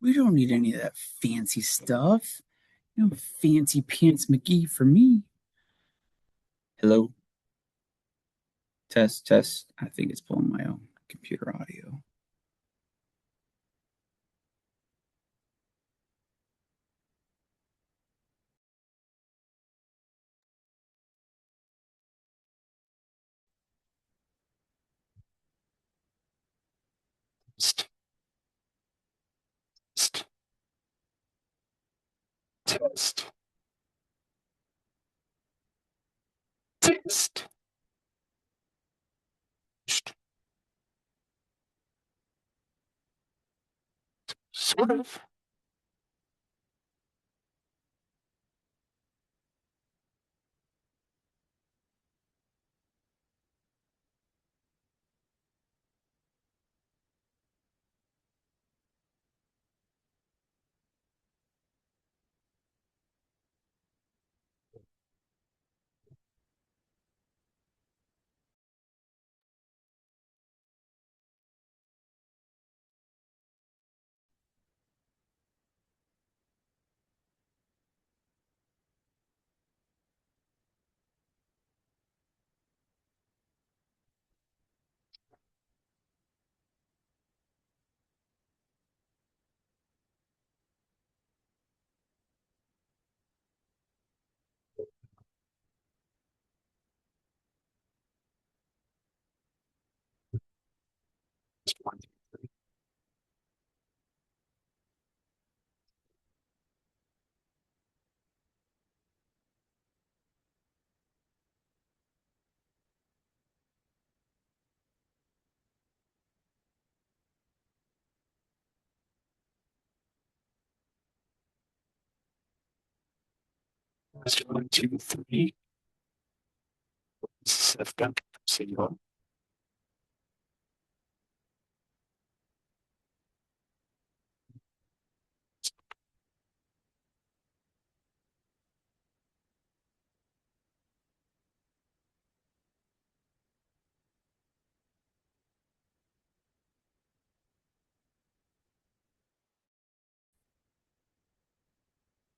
We don't need any of that fancy stuff. No fancy pants McGee for me. Hello. Test, test. I think it's pulling my own computer audio. Test, test, test. Sort of. Test 1, 2, 3. This is F-Bank. Signal.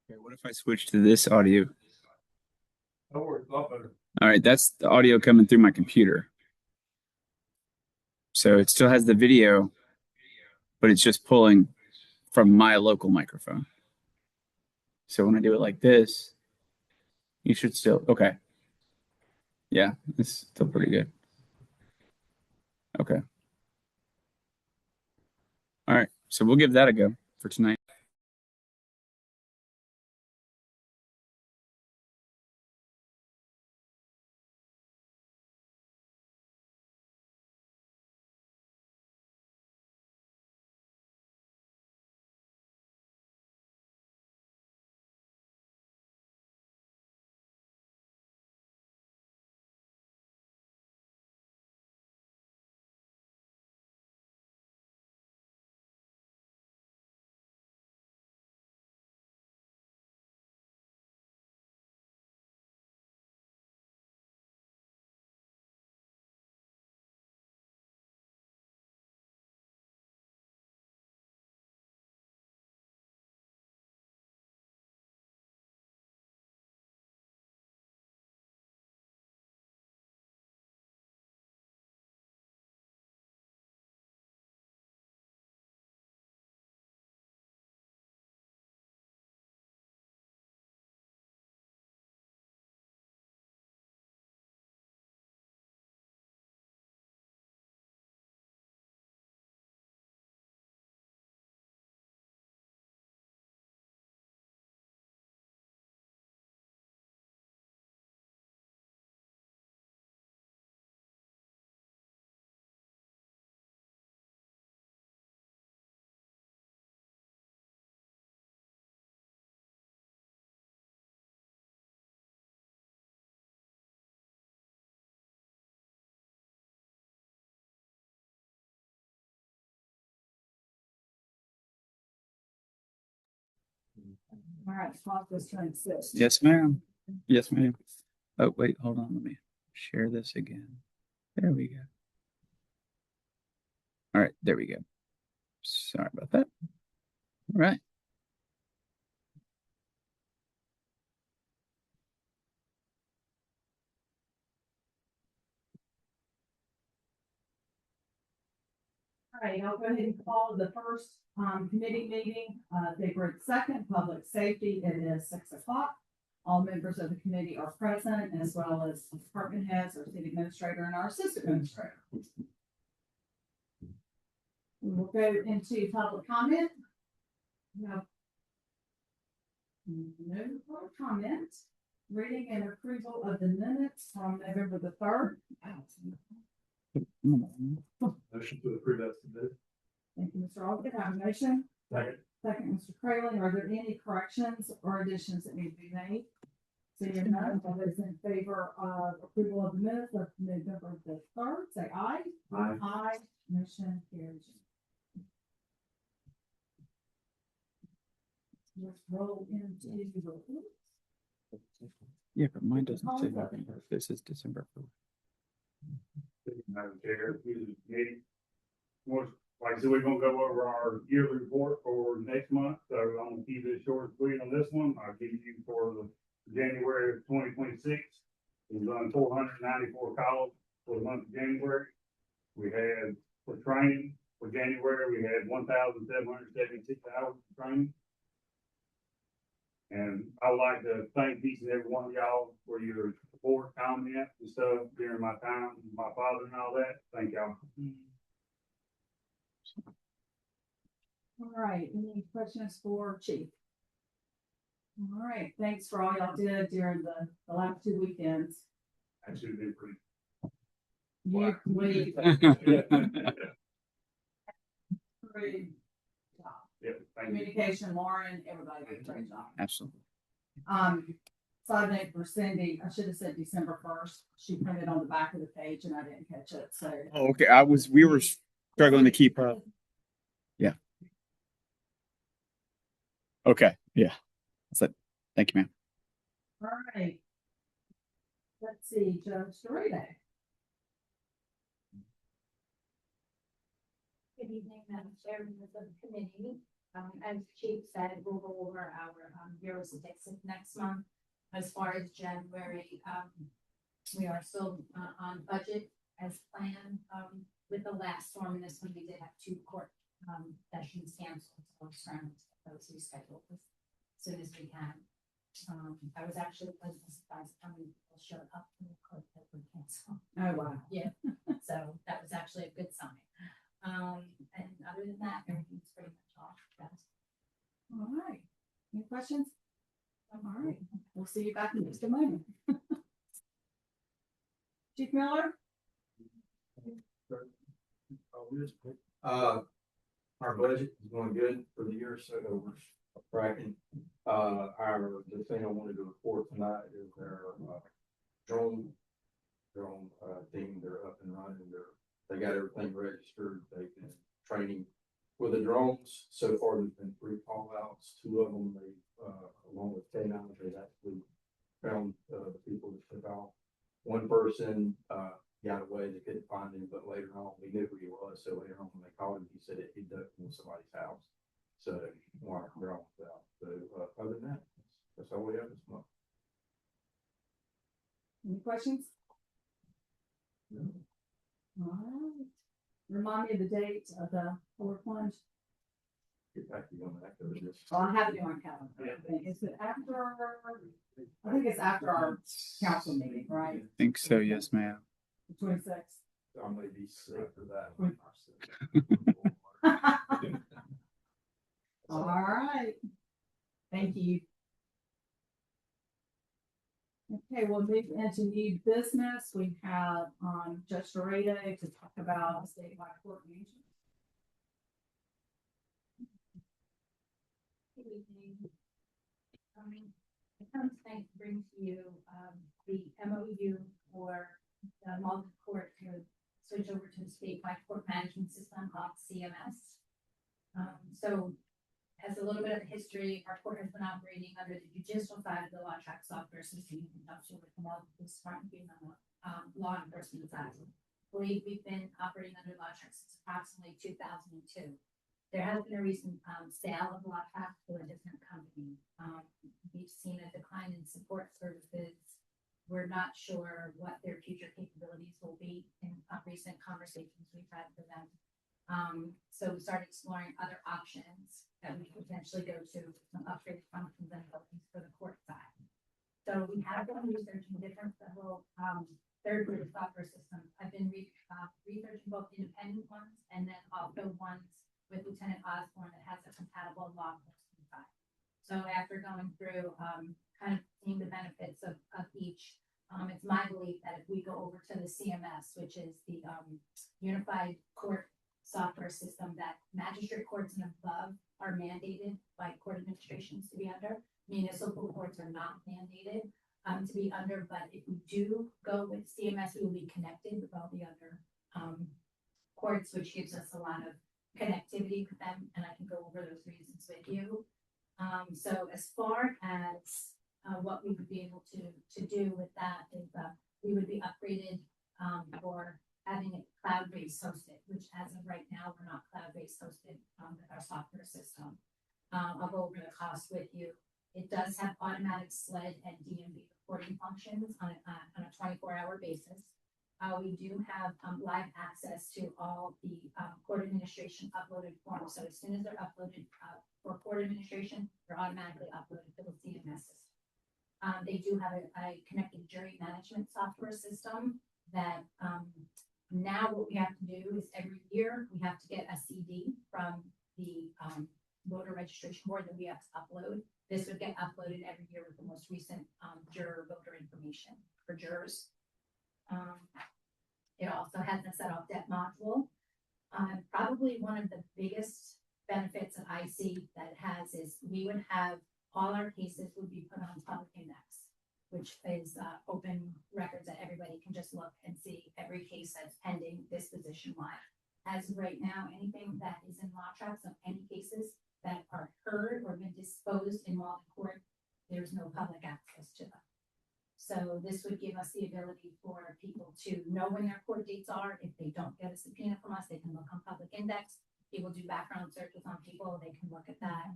Okay, what if I switch to this audio? All right, that's the audio coming through my computer. So it still has the video, but it's just pulling from my local microphone. So when I do it like this, you should still, okay. Yeah, it's still pretty good. Okay. All right. So we'll give that a go for tonight. All right, stop this trying to sit. Yes, ma'am. Yes, ma'am. Oh, wait, hold on. Let me share this again. There we go. All right, there we go. Sorry about that. All right. All right, I'll go ahead and call the first committee meeting, February 2nd, Public Safety. It is 6 o'clock. All members of the committee are present, as well as department heads, our city administrator, and our assistant administrator. We'll go into public comment. No public comment. Reading and approval of the minutes from November the 3rd. Motion to approve as submitted. Thank you, Mr. Alden. I have a motion. Second. Second, Mr. Craylon. Are there any corrections or additions that need to be made? Seeing none, all those in favor of approval of the minutes of November the 3rd, say aye. Aye. Aye. Motion carries. Let's roll into the reports. Yeah, but mine doesn't say November. This is December 4th. Madam Chair, more, like I said, we're gonna go over our yearly report for next month, so I'm gonna keep it short and sweet on this one. I'll give you for the January of 2026. We've done 494 calls for the month of January. We had, for training, for January, we had 1,776 hours of training. And I'd like to thank each and every one of y'all for your support, comments and stuff during my time with my father and all that. Thank y'all. All right, any questions for Chief? All right, thanks for all y'all did during the last 2 weekends. Actually, been pretty. We, Yeah, thank you. communication, Lauren, everybody did a great job. Absolutely. Side note for Cindy, I should have said December 1st. She printed on the back of the page and I didn't catch it, so. Oh, okay. We were struggling to keep up. Yeah. Okay. Yeah. That's it. Thank you, ma'am. All right. Let's see, Judge Dorito. Good evening, Madam Chair, members of the committee. As Chief said, we'll go over our bureau statistics next month. As far as January, we are still on budget as planned. With the last storm, this one, we did have 2 court sessions canceled, so we're trying to get those rescheduled as soon as we can. I was actually pleasantly surprised how many people showed up in the court that were canceled. Oh, wow. Yeah, so that was actually a good sign. And other than that, everything's pretty much off. All right. Any questions? All right. We'll see you back in just a moment. Chief Miller? Our budget is going good for the year, so we're tracking. The thing I wanted to report tonight is our drone team. They're up and running. They got everything registered. They've been training with the drones. So far, there's been 3 call outs. 2 of them, they along with K9, they've actually found the people that took off. One person got away, they couldn't find him, but later on we knew who he was. So later on when they called him, he said he ducked in somebody's house. So while they're all out. So other than that, that's all we have this month. Any questions? No. All right. Remind me of the date of the polar plunge. Get back to you on that. Well, I have it on calendar. I think. Is it after? I think it's after our council meeting, right? I think so. Yes, ma'am. The 26th. I may be sick for that. All right. Thank you. Okay, we'll move into new business. We have Judge Dorado to talk about statewide court management. Good evening. I come tonight to bring to you the MOU for the Mauldin Court to switch over to the statewide court management system of CMS. So has a little bit of history. Our court has been operating under the judicial side of the law track software system in conjunction with the Mauldin Police Department being on the law enforcement side. We've been operating under law track since approximately 2002. there has been a recent, sale of lot track to a different company. We've seen a decline in support services. We're not sure what their future capabilities will be in recent conversations we've had with them. So we started exploring other options that we could potentially go to, some upgraded functions and abilities for the court side. So we have been researching different several, third-party software systems. I've been researching both independent ones and then also ones with Lieutenant Osborne that has a compatible law enforcement side. So after going through, kind of seeing the benefits of each, it's my belief that if we go over to the CMS, which is the Unified Court Software System that magistrate courts and above are mandated by court administrations to be under, municipal courts are not mandated to be under, but if we do go with CMS, we will be connected with all the other courts, which gives us a lot of connectivity with them, and I can go over those reasons with you. So as far as what we would be able to do with that is we would be upgraded for having it cloud-based hosted, which as of right now, we're not cloud-based hosted with our software system. I'll go over the cost with you. It does have automatic SLED and DMV reporting functions on a 24-hour basis. We do have live access to all the court administration uploaded forms. So as soon as they're uploaded for court administration, they're automatically uploaded to the CMS system. They do have a connected jury management software system that now what we have to do is every year we have to get a CD from the voter registration board that we have to upload. This would get uploaded every year with the most recent juror voter information for jurors. It also has a set off debt module. Probably one of the biggest benefits that I see that it has is we would have all our cases would be put on public index, which is open records that everybody can just look and see every case that's pending disposition wide. As of right now, anything that is in law tracks of any cases that are heard or been disposed in Mauldin court, there's no public access to them. So this would give us the ability for people to know when their court dates are. If they don't get a subpoena from us, they can look on public index. People do background searches on people, they can look at that.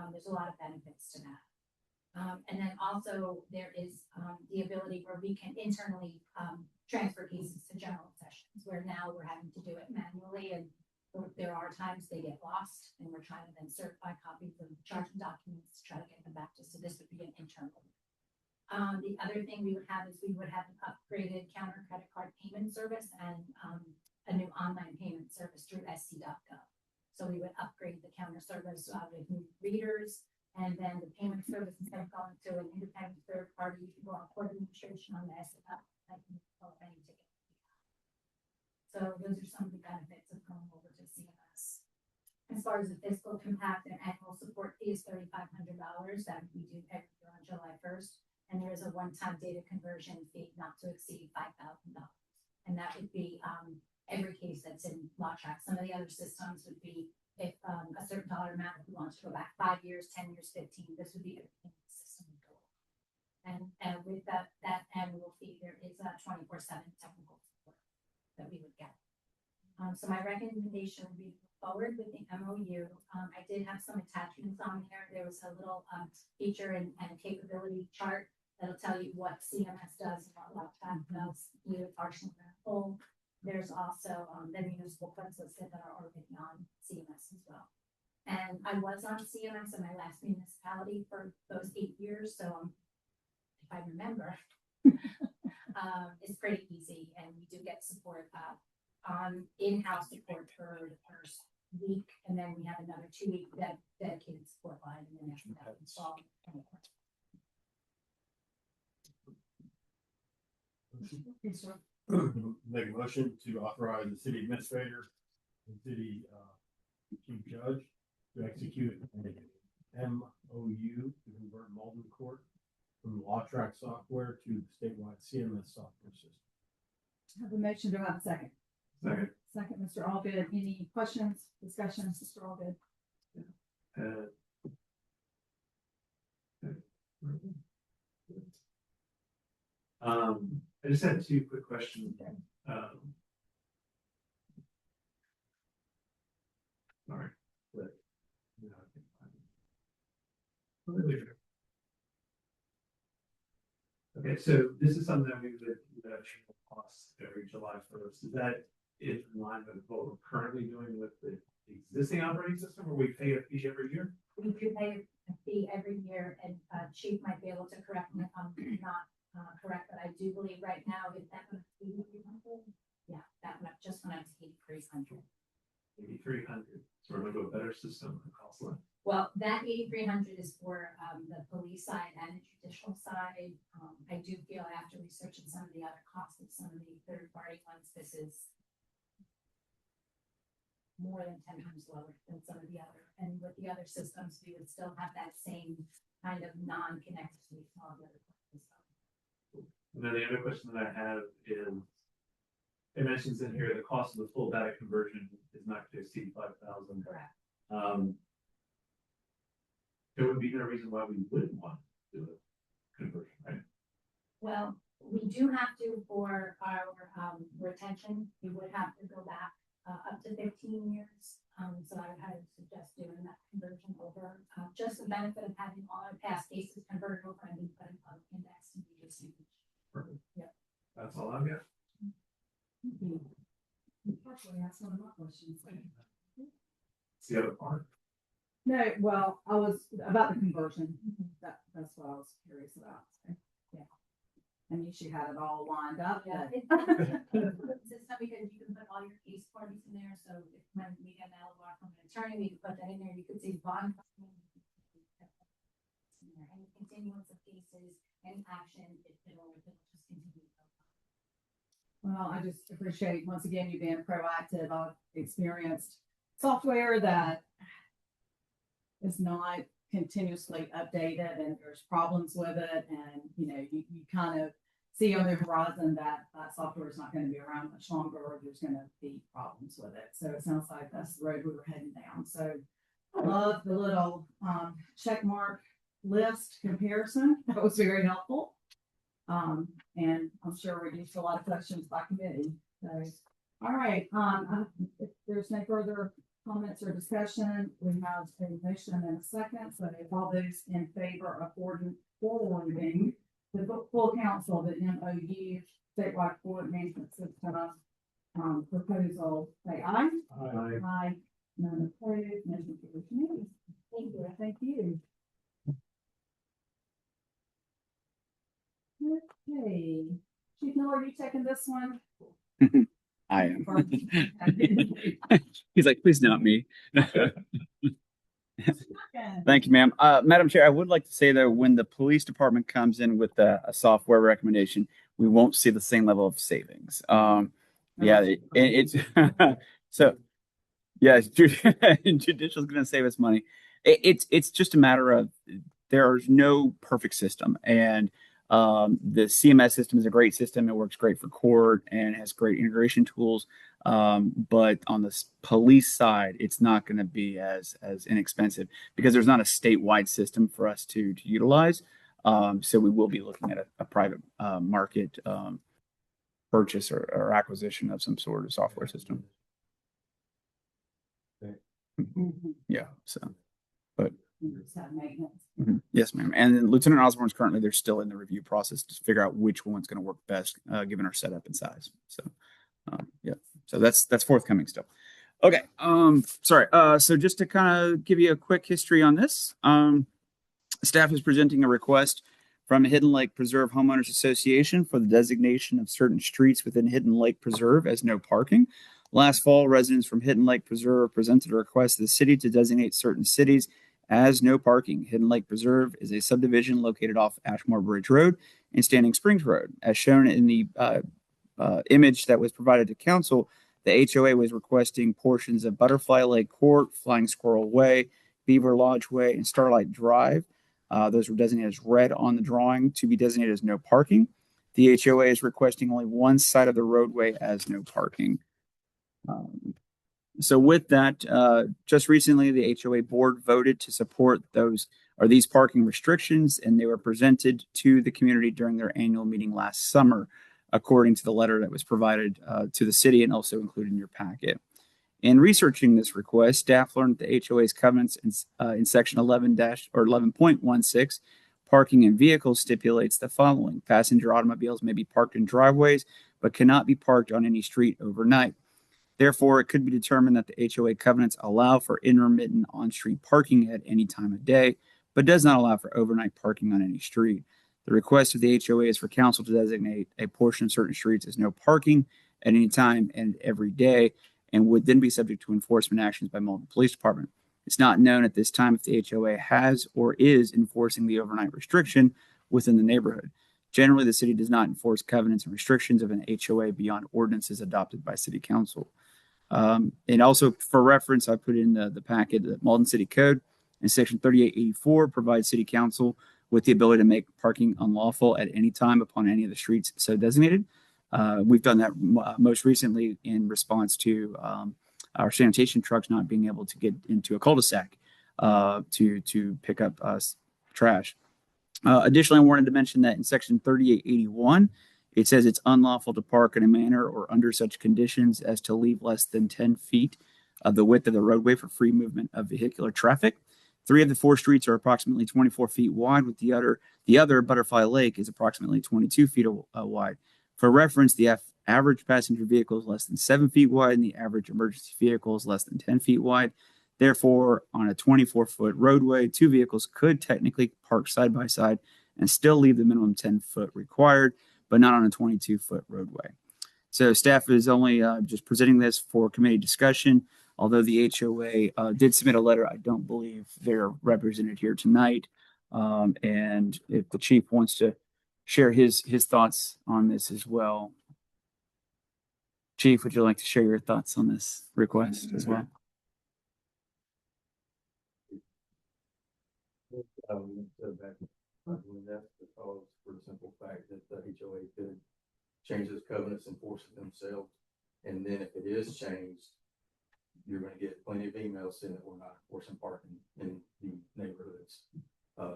There's a lot of benefits to that. And then also there is the ability where we can internally transfer cases to general sessions, where now we're having to do it manually, and there are times they get lost, and we're trying to then certify copies of the charging documents to try to get them back to. So this would be an internal. The other thing we would have is we would have an upgraded counter credit card payment service and a new online payment service through sc.gov. So we would upgrade the counter service with new readers, and then the payment service, instead of going to an independent third party, you can go on court administration on the sc.gov. Any ticket. So those are some of the benefits of going over to CMS. As far as the fiscal impact, an annual support fee is $3,500 that we do every year on July 1st. And there is a one-time data conversion fee not to exceed $5,000. And that would be every case that's in law track. Some of the other systems would be if a certain dollar amount, if we want to go back 5 years, 10 years, 15, this would be everything the system would go. And with that annual fee, there is a 24/7 technical support that we would get. So my recommendation would be to move forward with the MOU. I did have some attachments on there. There was a little feature and capability chart that'll tell you what CMS does and what LAWTAC does, either partially or full. There's also the municipal courts listed that are already on CMS as well. And I was on CMS in my last municipality for those 8 years, so if I remember, it's pretty easy, and we do get support on in-house support for the first week, and then we have another 2-week dedicated support line, and then after that installed. Make a motion to authorize the city administrator and city chief judge to execute an MOU to convert Mauldin Court from the LawTrack software to the statewide CMS software system. Have a motion, do I have a second? Second. Second, Mr. Allgood. Any questions, discussions, Mr. Allgood? I just had 2 quick questions. Sorry, but so this is something that we would, cost every July 1st. Is that in line with what we're currently doing with the existing operating system, or we pay a fee every year? We do pay a fee every year, and Chief might be able to correct me if I'm not correct, but I do believe right now that went up to 8,300. Yeah, that went up, just went up to 8,300. 8,300. So we're going to a better system and cost less. Well, that 8,300 is for the police side and the judicial side. I do feel after researching some of the other costs of some of the third-party ones, this is more than 10 times lower than some of the other. And with the other systems, we would still have that same kind of non-connectivity to all the other systems. And then the other question that I have is, it mentions in here the cost of the full data conversion is not to exceed 5,000. Correct. There would be no reason why we wouldn't want to do a conversion, right? Well, we do have to for our retention. We would have to go back up to 15 years. So I would suggest doing that conversion over. Just the benefit of having all our past cases converted over and be put in public index and be just huge. Perfect. Yep. That's all I've got. Partially, that's one of my questions. It's the other part. No, well, I was about the conversion. That's what I was curious about. So, yeah. I knew she had it all lined up. Yeah. but- System because you can put all your case parties in there. So if when we get an LOR from an attorney, we can put that in there. You could see bond. Any continuance of cases, any action, it'll just continue. Well, I just appreciate, once again, you being proactive. I've experienced software that is not continuously updated and there's problems with it. And, you kind of see on the horizon that software is not going to be around much longer or there's going to be problems with it. So it sounds like that's the road we were heading down. So I love the little check mark list comparison. That was very helpful. And I'm sure reduced a lot of questions by committee. So, all right. If there's no further comments or discussion, we have a motion and a second. So if all those in favor of forwarding the full council, the MOU statewide court management system proposal, say aye. Aye. Aye. None opposed. Motion carries. Thank you. Thank you. Okay. Chief Miller, are you taking this one? I am. He's like, please not me. Thank you, ma'am. Madam Chair, I would like to say that when the police department comes in with a software recommendation, we won't see the same level of savings. It's so yeah, judicial is going to save us money. It's just a matter of there's no perfect system, and the CMS system is a great system. It works great for court and has great integration tools. But on the police side, it's not going to be as inexpensive because there's not a statewide system for us to utilize. So we will be looking at a private market purchase or acquisition of some sort of software system. Yeah. So, but. Yes, ma'am. And Lieutenant Osborne's currently, they're still in the review process to figure out which one's going to work best, given our setup and size. So, yeah. So that's forthcoming stuff. Okay. Sorry. So just to kind of give you a quick history on this, staff is presenting a request from Hidden Lake Preserve Homeowners Association for the designation of certain streets within Hidden Lake Preserve as no parking. Last fall, residents from Hidden Lake Preserve presented a request to the city to designate certain cities as no parking. Hidden Lake Preserve is a subdivision located off Ashmore Bridge Road and Standing Springs Road. As shown in the image that was provided to council, the HOA was requesting portions of Butterfly Lake Court, Flying Squirrel Way, Beaver Lodge Way, and Starlight Drive. Those were designated as red on the drawing to be designated as no parking. The HOA is requesting only one side of the roadway as no parking. So with that, just recently, the HOA board voted to support these parking restrictions, and they were presented to the community during their annual meeting last summer, according to the letter that was provided to the city and also included in your packet. In researching this request, staff learned that the HOA's covenants in section 11-11.16 parking in vehicles stipulates the following: passenger automobiles may be parked in driveways, but cannot be parked on any street overnight. Therefore, it could be determined that the HOA covenants allow for intermittent on-street parking at any time of day, but does not allow for overnight parking on any street. The request of the HOA is for council to designate a portion of certain streets as no parking at any time and every day, and would then be subject to enforcement actions by Mauldin Police Department. It's not known at this time if the HOA has or is enforcing the overnight restriction within the neighborhood. Generally, the city does not enforce covenants and restrictions of an HOA beyond ordinances adopted by city council. And also for reference, I put in the packet, the Mauldin City Code in section 3884 provides city council with the ability to make parking unlawful at any time upon any of the streets so designated. We've done that most recently in response to our sanitation trucks not being able to get into a cul-de-sac to pick up trash. Additionally, I wanted to mention that in section 3881, it says it's unlawful to park in a manner or under such conditions as to leave less than 10 feet of the width of the roadway for free movement of vehicular traffic. 3 of the 4 streets are approximately 24 feet wide, with the other Butterfly Lake is approximately 22 feet wide. For reference, the average passenger vehicle is less than 7 feet wide, and the average emergency vehicle is less than 10 feet wide. Therefore, on a 24-foot roadway, 2 vehicles could technically park side by side and still leave the minimum 10-foot required, but not on a 22-foot roadway. So staff is only just presenting this for committee discussion. Although the HOA did submit a letter, I don't believe they're represented here tonight. And if the chief wants to share his thoughts on this as well. Chief, would you like to share your thoughts on this request as well? That's because for the simple fact that the HOA could change those covenants and force it themselves. And then if it is changed, you're going to get plenty of emails saying that we're not enforcing parking in the neighborhoods.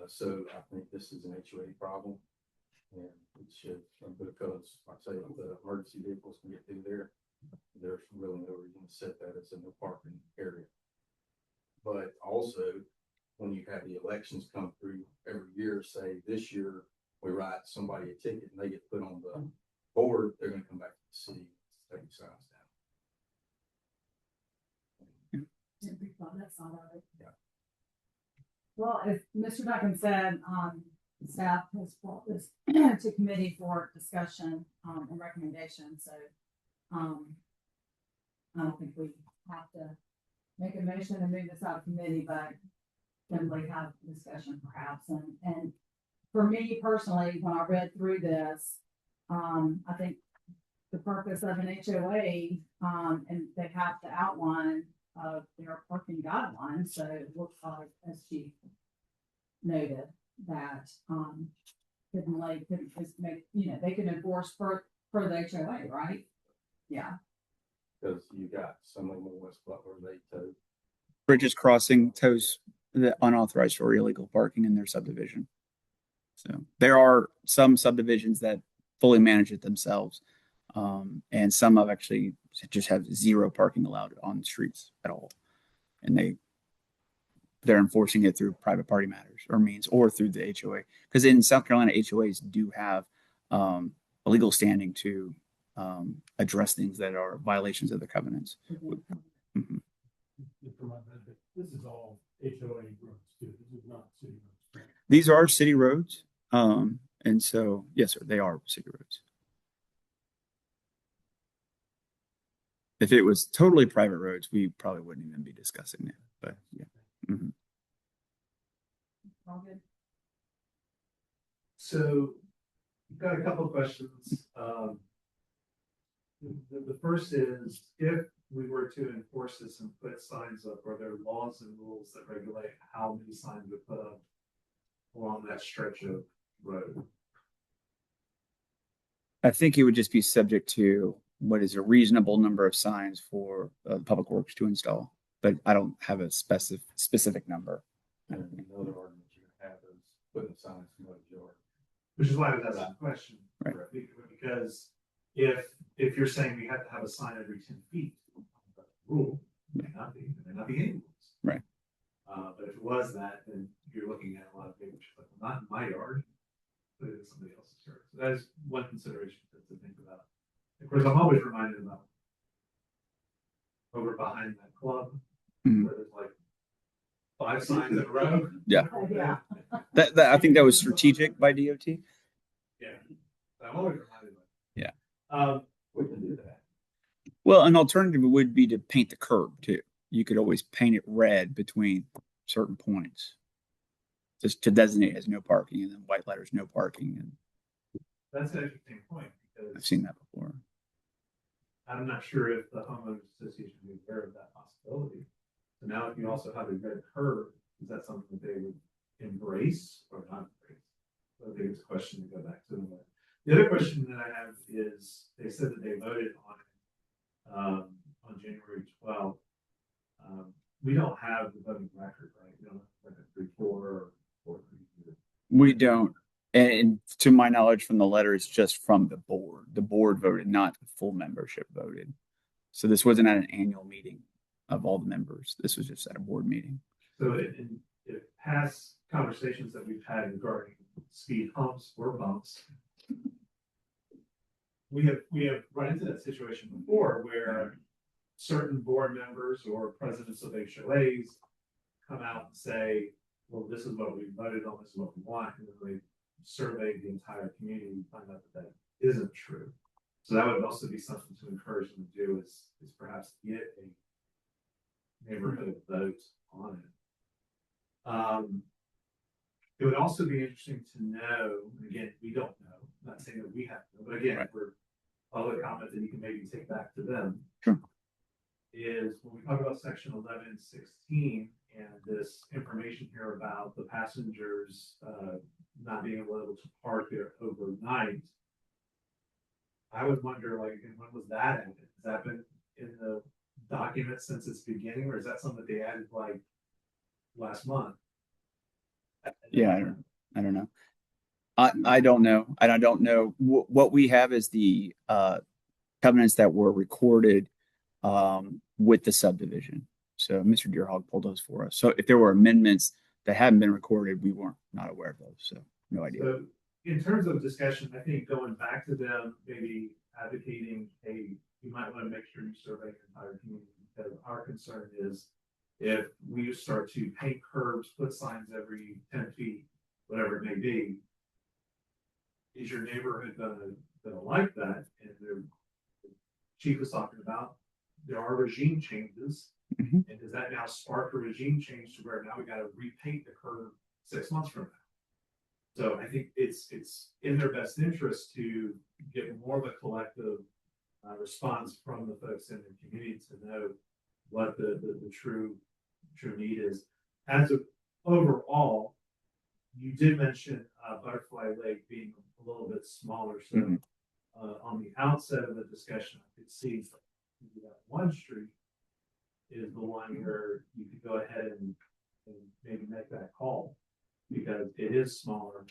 So I think this is an HOA problem, and it should, because like I say, the emergency vehicles can get through there. There's really no reason to set that as a no parking area. But also, when you have the elections come through every year, say this year we write somebody a ticket and they get put on the board, they're going to come back to the city to take the signs down. Yeah. Well, as Mr. Duncan said, staff has brought this to committee for discussion and recommendation. So I don't think we have to make a motion and move this out of committee, but simply have discussion perhaps. And for me personally, when I read through this, I think the purpose of an HOA, and they have to outline their parking guidelines. So it looks like, as Chief noted, that could just make, they can enforce for the HOA, right? Yeah. Because you got some of them in West Butler, they tow. Bridges Crossing tows the unauthorized or illegal parking in their subdivision. So there are some subdivisions that fully manage it themselves. And some have actually just have 0 parking allowed on the streets at all. And they're enforcing it through private party matters or means, or through the HOA. Because in South Carolina, HOAs do have a legal standing to address things that are violations of the covenants. Mm-hmm. For my benefit, this is all HOA roads too. This is not city roads. These are city roads. And so, yes, sir, they are city roads. If it was totally private roads, we probably wouldn't even be discussing it. But yeah. Mm-hmm. All good. So I've got a couple of questions. The first is, if we were to enforce this and put signs up, are there laws and rules that regulate how many signs we put up along that stretch of road? I think it would just be subject to what is a reasonable number of signs for public works to install, but I don't have a specific number. And another argument you have is putting signs in the yard. Which is why that's a question. Right. Because if you're saying we have to have a sign every 10 feet, rule may not be any rules. Right. But if it was that, then you're looking at a lot of people, like, not in my yard. course, I'm always reminded about over behind that club, Mhm. where there's like 5 signs in a row. Yeah. Yeah. That I think that was strategic by DOT. Yeah, I'm always reminded of it. Yeah. We can do that. Well, an alternative would be to paint the curb too. You could always paint it red between certain points, just to designate as no parking, and then white letters no parking. And That's an interesting point, I've because seen that before. I'm not sure if the homeowners association is aware of that possibility. So now if you also have a red curb, is that something that they would embrace or not embrace? So I think it's a question to go back to them with. The other question that I have is, they said that they voted on January 12th. We don't have the voting record, right? We don't have like a 3-4 or 4-3. We don't, and to my knowledge, from the letter, it's just from the board. The board voted, not the full membership voted. So this wasn't at an annual meeting of all the members. This was just at a board meeting. So in past conversations that we've had regarding speed humps or bumps, we have run into that situation before where certain board members or presidents of HOAs come out and say, well, this is what we voted on, this is what we want, and then they survey the entire community and find out that that isn't true. So that would also be something to encourage them to do, is perhaps get a neighborhood vote on it. It would also be interesting to know, and again, we don't know, I'm not saying that we have to know, but again, Right. we're public comment that you can maybe take back to them. Sure. Is when we talk about section 11 and 16 and this information here about the passengers not being able to park there overnight. I would wonder, like, and when was that added? Has that been in the document since its beginning, or is that something that they added like last month? Yeah, I don't know. I don't know, and I don't know what we have is the covenants that were recorded with the subdivision. So Mr. Deerhog pulled those for us. So if there were amendments that hadn't been recorded, we weren't not aware of those. So no idea. So in terms of discussion, I think going back to them, maybe advocating, hey, you might want to make sure you survey your entire community, because our concern is if we start to paint curbs, put signs every 10 feet, whatever it may be, is your neighborhood gonna like that? And the chief was talking about, there are regime changes. Mhm. And does that now spark a regime change to where now we gotta repaint the curb 6 months from now? So I think it's in their best interest to get more of a collective response from the folks in the community to know what the true need is. As of overall, you did mention Butterfly Lake being a little bit smaller, so Mhm. on the outset of the discussion, it seems like maybe that one street is the one where you could go ahead and maybe make that call, because it is smaller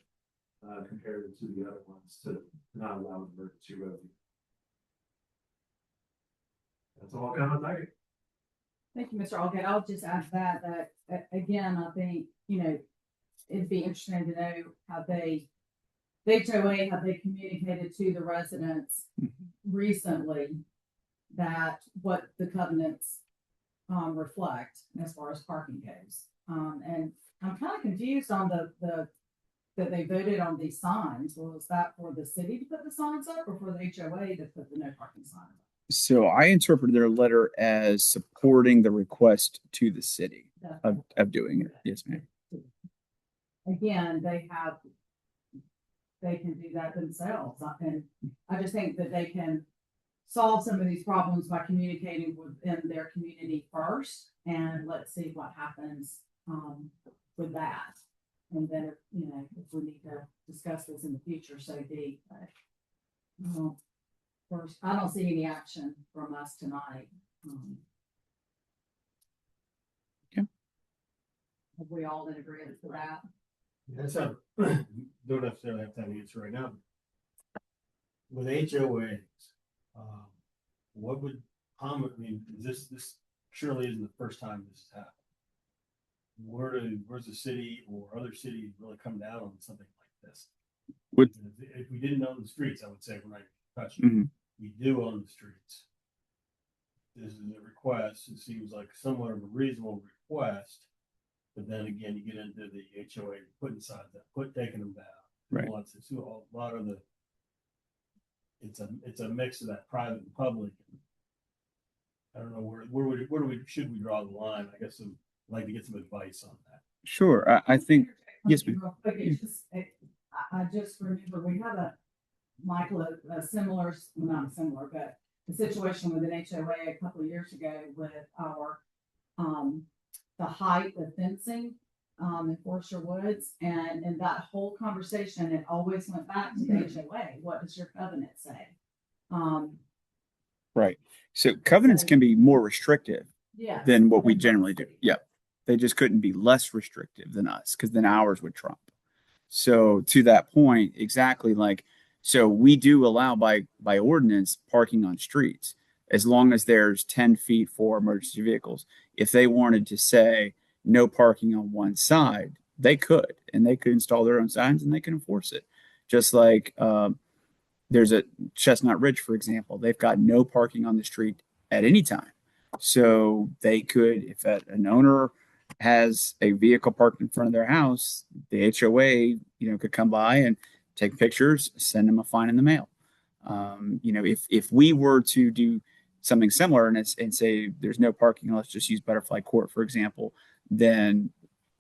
compared to the other ones, to not allow an emergency road. That's all comments I get. Thank you, Mr. Allgate. I'll just add that again, I think, it'd be interesting to know how the HOA, how they communicated to the residents recently that what the covenants reflect as far as parking goes. And I'm kind of confused on the that they voted on these signs. Well, is that for the city to put the signs up, or for the HOA to put the no parking sign up? So I interpreted their letter as supporting the request to the city of doing it. Yes, ma'am. Again, they can do that themselves. And I just think that they can solve some of these problems by communicating within their community first, and let's see what happens with that. And then, if we need to discuss this in the future, so be. But, first, I don't see any action from us tonight. Okay. Have we all in agreement for that? That's not, don't necessarily have to have an answer right now. With HOAs, what would, this surely isn't the first time this has happened. Where's the city or other cities really come down on something like this? Would- If we didn't know the streets, I would say we're not touching. Mhm. we do on the streets. This is a request, it seems like somewhat of a reasonable request. But then again, you get into the HOA putting signs up, taking them down. Right. Once it's a lot of it's a mix of that private and public. I don't know should we draw the line? I guess I'd like to get some advice on that. Sure. I think, yes, ma'am. Real quick, it's just, I just remember we had Michael, a similar, well, not similar, but a situation with an HOA a couple of years ago with our, the height of fencing, in Forster Woods, and in that whole conversation, it always went back to the HOA. What does your covenant say? Right. So covenants can be more restrictive Yeah. than what we generally do. Yep. They just couldn't be less restrictive than us because then ours would trump. So to that point, exactly like, so we do allow by ordinance parking on streets as long as there's 10 feet for emergency vehicles. If they wanted to say no parking on one side, they could, and they could install their own signs and they can enforce it. Just like there's a Chestnut Ridge, for example, they've got no parking on the street at any time. So they could, if an owner has a vehicle parked in front of their house, the HOA, could come by and take pictures, send them a fine in the mail. If we were to do something similar and say there's no parking, let's just use Butterfly Court, for example, then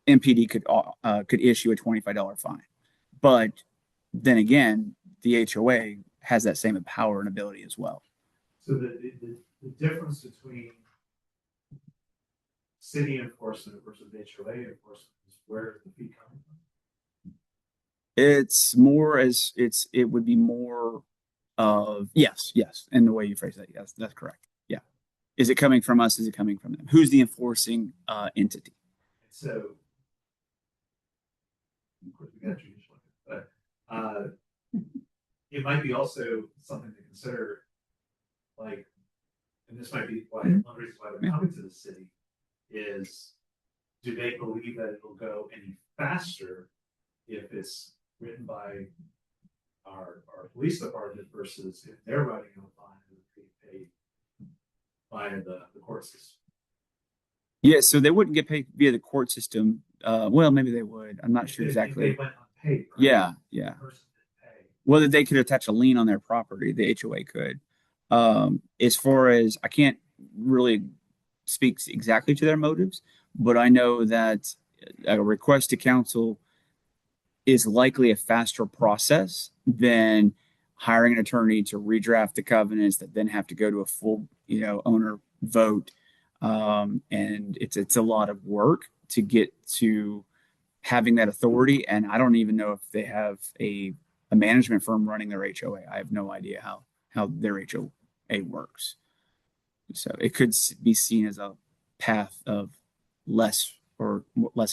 MPD could issue a $25 fine. But then again, the HOA has that same power and ability as well. So the difference between city enforcement versus HOA enforcement is where the fee coming from? It's more it would be more of yes. And the way you phrase that, yes, that's correct. Yeah. Is it coming from us? Is it coming from them? Who's the enforcing entity? So, of course, we got judicial, but it might be also something to consider, like, and this might be why one reason why they're coming to the city is, do they believe that it'll go any faster if it's written by our police department versus if they're writing a fine and being paid by the court system? Yeah, so they wouldn't get paid via the court system. Well, maybe they would. I'm not sure exactly. If they went unpaid, right? Yeah. The person didn't pay. Whether they could attach a lien on their property, the HOA could. As far as I can't really speak exactly to their motives, but I know that a request to council is likely a faster process than hiring an attorney to redraft the covenants that then have to go to a full, owner vote. And it's a lot of work to get to having that authority. And I don't even know if they have a management firm running their HOA. I have no idea how their HOA works. So it could be seen as a path of less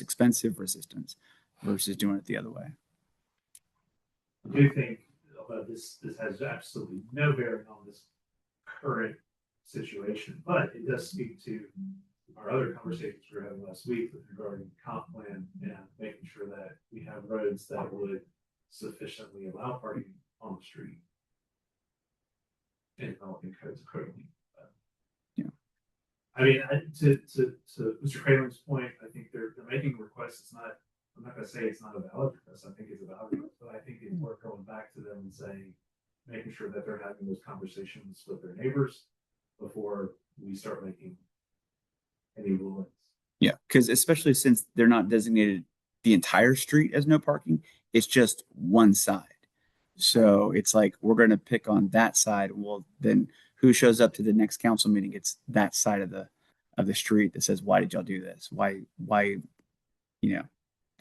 expensive resistance versus doing it the other way. I do think this has absolutely no bearing on this current situation, but it does speak to our other conversations we were having last week with regarding comp plan and making sure that we have roads that would sufficiently allow parking on the street and developing codes accordingly. I mean, to Mr. Craven's point, I think they're making requests. It's not. I'm not going to say it's not a valid request. I think it's a valid request, but I think it's worth going back to them and saying, making sure that they're having those conversations with their neighbors before we start making any rulings. Yeah, because especially since they're not designated the entire street as no parking, it's just one side. So it's like we're going to pick on that side. Well, then who shows up to the next council meeting gets that side of the street that says, "Why did y'all do this? Why?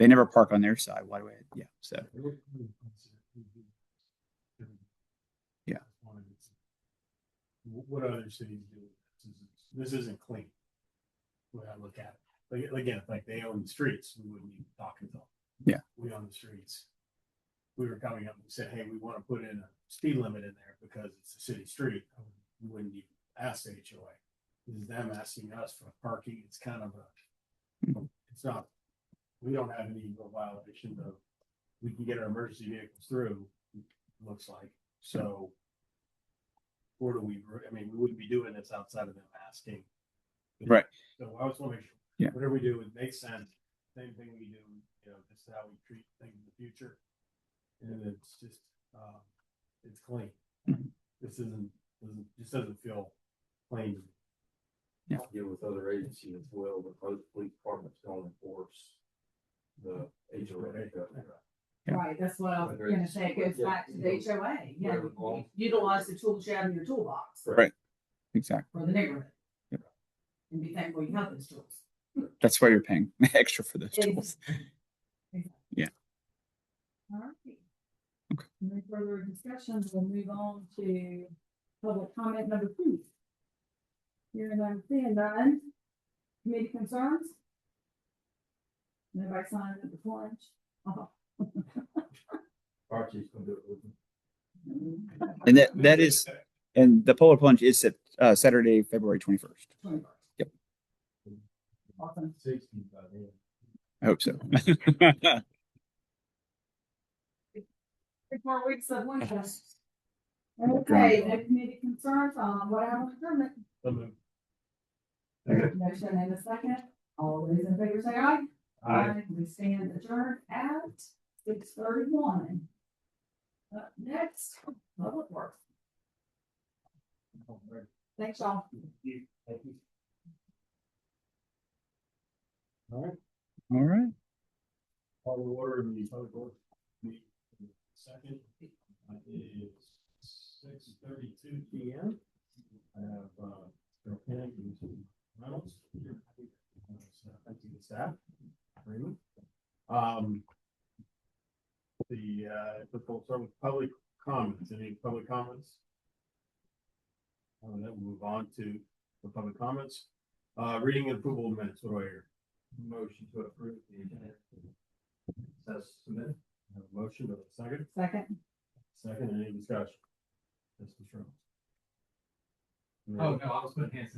They never park on their side. Why do I?" Yeah. So yeah. What other cities do? This isn't clean. When I look at it, like, again, like they own the streets, we wouldn't even talk to them. Yeah. We own the streets. We were coming up and said, "Hey, we want to put in a speed limit in there because it's a city street." We wouldn't even ask the HOA. This is them asking us for parking. It's kind of it's not. We don't have any real violation of. We can get our emergency vehicles through. Looks like so. or do we, I mean, we wouldn't be doing this outside of them asking. Right. So I just want to make sure, Yeah. whatever we do, it makes sense. Same thing we do, you know, this is how we treat things in the future. And it's just, it's clean. Mhm. This just doesn't feel clean to me. Get with other agencies as well, but most police departments don't enforce the HOA. Yeah. Right, that's what I was gonna say, it goes back to the HOA, yeah, Whatever belongs. utilize the tools you have in your toolbox Right. Exactly. for the neighborhood. Yep. And be thankful you have those tools. That's why you're paying extra for those tools. All right. Okay. No further discussions, we'll move on to public comment number 2. Hearing none, seeing none. Committee concerns? Nobody signed at the plunge? Archie's gonna do it with me. And that is, and the polar plunge is Saturday, February 21st. 21st. Yep. Awesome. 60 by then. I hope so. 3 more weeks of winter. Okay, no committee concerns, what I want to comment. So moved. Motion and a second. All those in favor say aye. Aye. We stand adjourned at 6:31. Next, public works. Thanks, y'all. All right. All right. Call to order in the public works meeting. Second, it is 6:32 p.m. I have, Bill Penn and Susan Reynolds here. Thank you to staff. Raymond. We'll start with public comments. Any public comments? Then we'll move on to the public comments. Reading and approval of minutes. What do I hear? Motion to approve the agenda. Says submit. I have a motion, but a second. Second. Any discussion? Mr. Sherman. Oh, no, I was putting hands.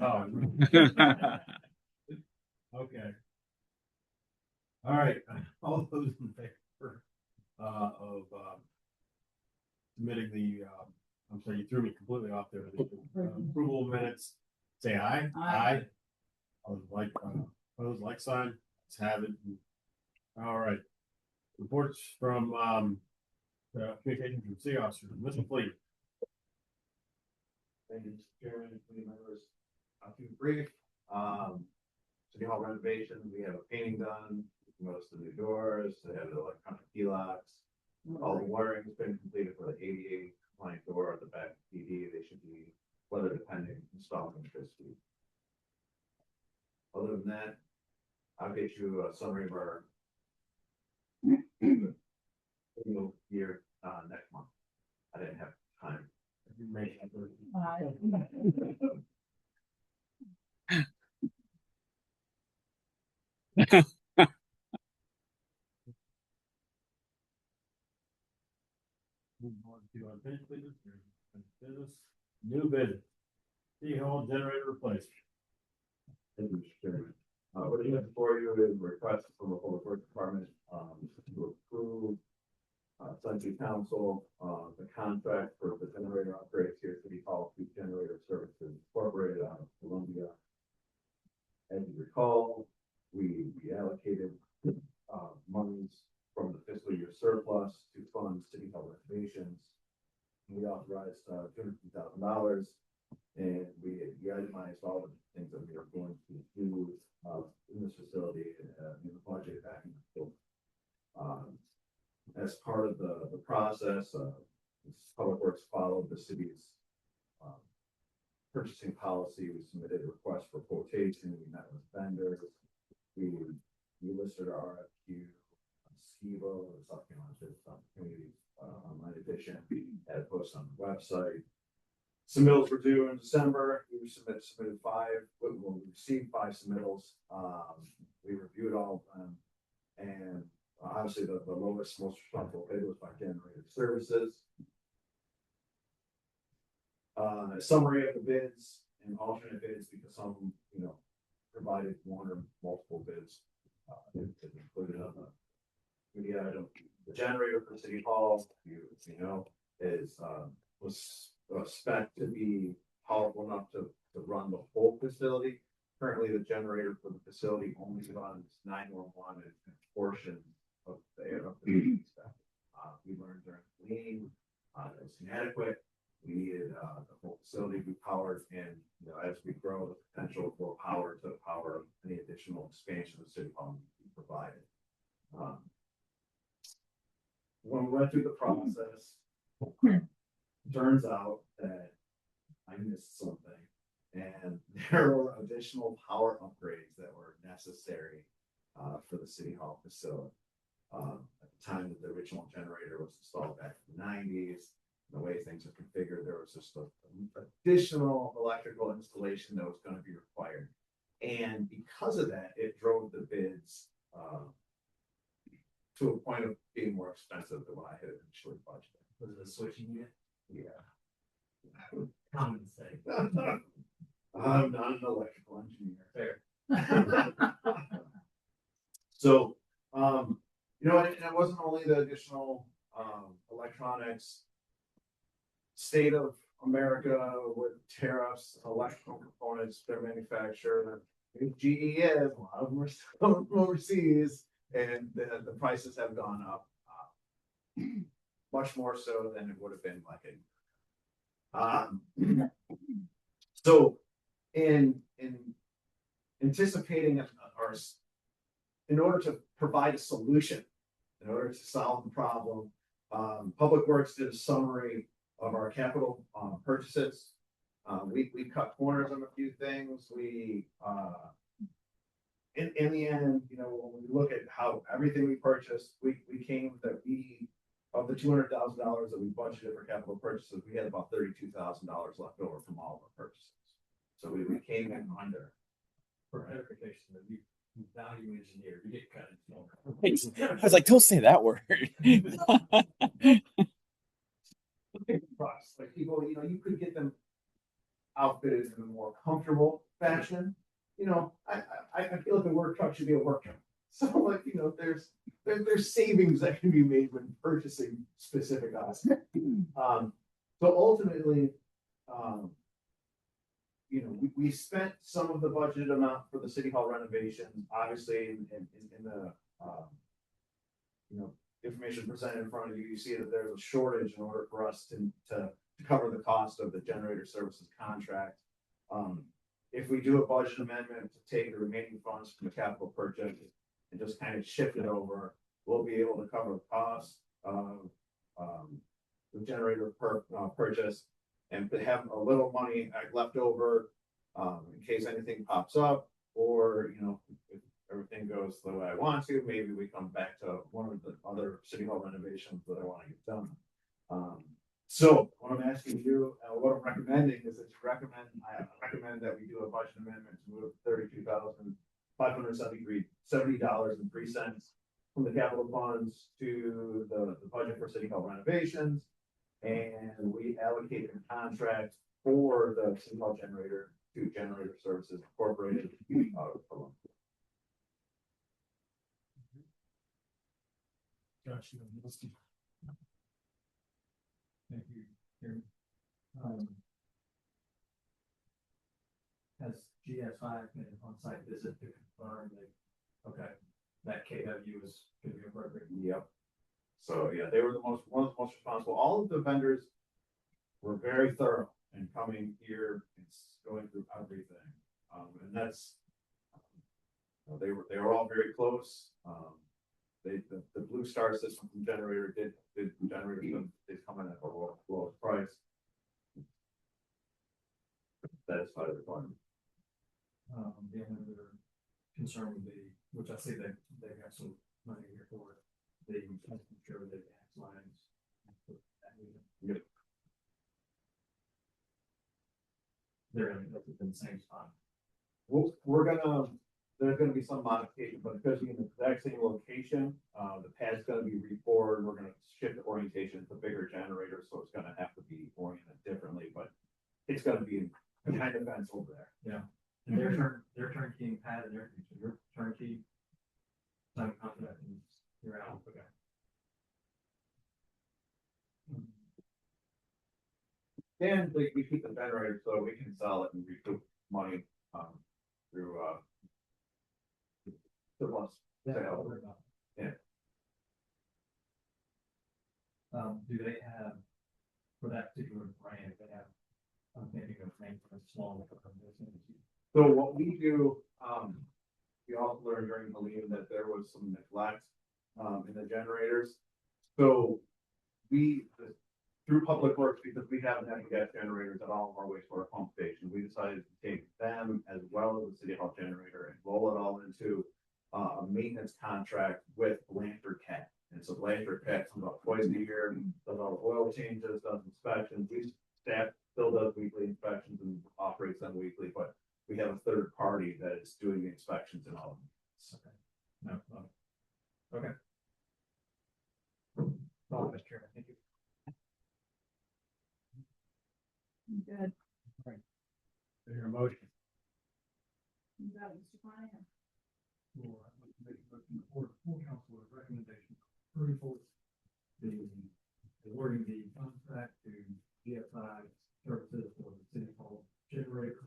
Okay. All right, all those in favor of submitting the, I'm sorry, you threw me completely off there. The approval of minutes, say aye. Aye. Opposed, like sign, let's have it. All right. Reports from communication from city officer, Mr. Fleet. Thank you, Mr. Chairman, committee members. I'll keep it brief. City Hall renovations, we have a painting done, most of the new doors, they have the electronic key locks. All the wiring has been completed for the ADA compliant door at the back of PD. They should be weather dependent installed this week. Other than that, I'll get you a summary of our year next month. I didn't have time. Move on to unfinished business. New business. City Hall generator replacement. Thank you, Mr. Chairman. What you have before you is a request from the Public Works Department, to approve, Century Council, the contract for the generator upgrades here at City Hall, Peak Generator Services Incorporated out of Columbia. As you recall, we allocated, monies from the fiscal year surplus to fund City Hall renovations. We authorized, $250,000. And we itemized all the things that we are going to do in this facility in the budget back in October. As part of the process, Public Works followed the city's purchasing policy. We submitted a request for quotation. We met with vendors. We listed our RFQ on Skivo, the South Carolina Business Opportunities online edition, had a post on the website. Submittals were due in December. We submitted 5. We received 5 submittals. We reviewed all of them, and obviously the lowest, most responsible bid was by Generator Services. A summary of the bids and alternate bids, because some, provided one or multiple bids. Included on the media item. The generator for City Hall, is was a spec to be powerful enough to run the whole facility. Currently, the generator for the facility only runs 911 and a portion of the spec. We learned during lean, it was inadequate. We needed the whole facility to be powered, and as we grow, the potential for power to power any additional expansion of City Hall be provided. When we went through the process, turns out that I missed something, and there were additional power upgrades that were necessary for the City Hall facility. At the time that the original generator was installed back in the 90s, the way things are configured, there was just an additional electrical installation that was going to be required. And because of that, it drove the bids to a point of being more expensive than what I had initially budgeted. Was it a switching unit? Yeah. Common mistake. I'm not an electrical engineer. Fair. So, and it wasn't only the additional electronics. State of America with tariffs, electrical components, their manufacturer. GE is, a lot of them are still overseas, and the prices have gone up much more so than it would have been like so in anticipating or in order to provide a solution, in order to solve the problem, Public Works did a summary of our capital purchases. We cut corners on a few things. We in the end, when we look at how everything we purchased, we came that of the $200,000 that we budgeted for capital purchases, we had about $32,000 left over from all of our purchases. So we came in under. For clarification, that you value engineer, you get cut. I was like, don't say that word. Price. Like people, you could get them outfitted in a more comfortable fashion. I feel like the work truck should be a work truck. So like, there's savings that can be made when purchasing specific items. So ultimately, we spent some of the budgeted amount for the City Hall renovations, obviously in the information presented in front of you, you see that there's a shortage in order for us to cover the cost of the generator services contract. If we do a budget amendment to take the remaining funds from the capital purchase and just kind of shift it over, we'll be able to cover the cost of the generator purchase and have a little money left over in case anything pops up, or if everything goes the way I want to, maybe we come back to one of the other City Hall renovations that I want to get done. So what I'm asking you, what I'm recommending is I recommend that we do a budget amendment to move $32,570.03 from the capital funds to the budget for City Hall renovations, and we allocate a contract for the City Hall generator to Generator Services Incorporated. Josh, thank you. Here. Has GSI been on site visit to confirm that KW is going to be appropriate? Yep. So yeah, they were one of the most responsible. All of the vendors were very thorough in coming here and going through everything, and that's they were all very close. The Blue Star system from Generator did Generator did come in at a lower price. That is part of the requirement. The other concern would be, which I see they got some money here for it, the sure the gas lines. Yep. They're in the same spot. Well, there's gonna be some modification, but because you're in the exact same location, the pad's gonna be re-poured. We're gonna shift the orientation to bigger generators, so it's gonna have to be oriented differently, but it's gonna be behind the fence over there. Yeah. And their turnkey pad and everything, so your turnkey, I'm confident you're out. Okay. And generator so we can sell it and recoup money, through, surplus sale. Yeah. Do they have, for that particular brand, they have, I'm thinking of name for a small business. So what we do, we also learned during Mauldin that there was some neglect, in the generators. So we, through Public Works, because we have natural gas generators at all of our wastewater pump stations, we decided to take them as well as the city hall generator and roll it all into a maintenance contract with Blanford Cat. And so Blanford Cat comes about twice a year, does all the oil changes, does inspections. We staff still does weekly inspections and operates them weekly, but we have a third party that is doing the inspections and all of them. No, okay. Oh, Mr. Chairman, thank you. Good. Is there a motion? You got it, Mr. Ryan. Make a motion for full council with recommendation approving the awarding the contract to GFI services for the city hall generator.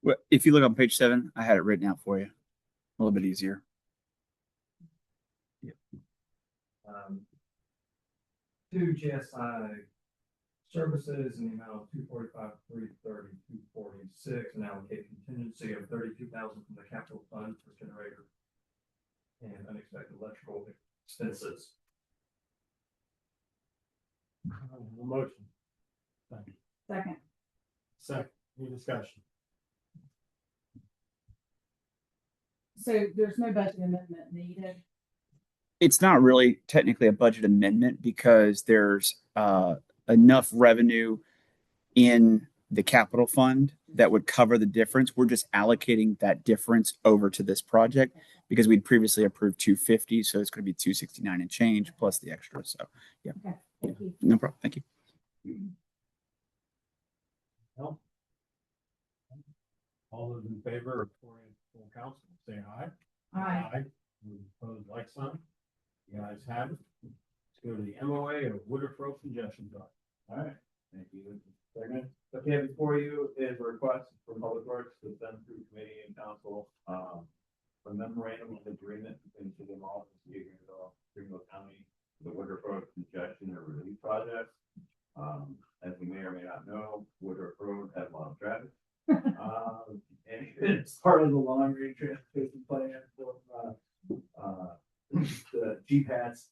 Well, if you look on page 7, I had it written out for you. A little bit easier. To GSI services in the amount of $245,330,246, and allocate contingency of $32,000 from the capital fund for generator and unexpected electrical expenses. Motion. Second. Second, any discussion? So there's no budget amendment needed. It's not really technically a budget amendment because there's enough revenue in the capital fund that would cover the difference. We're just allocating that difference over to this project because we'd previously approved 250, so it's going to be 269 and change plus the extra. So yeah, Okay, thank you. no problem. Thank you. No. All those in favor of pouring full council, say aye. Aye. Those opposed, like sign. The ayes have it. Let's go to the MOA of Woodruff Congestion Drive. All right, thank you. Second, what we have before you is a request from Public Works to send through committee and council, a memorandum of agreement between the city of Mauldin and the city of Greenville County, the Woodruff Road Congestion and Relief Project. As you may or may not know, Woodruff Road has a lot of traffic. And it's part of the long range transportation plan for the GPATs.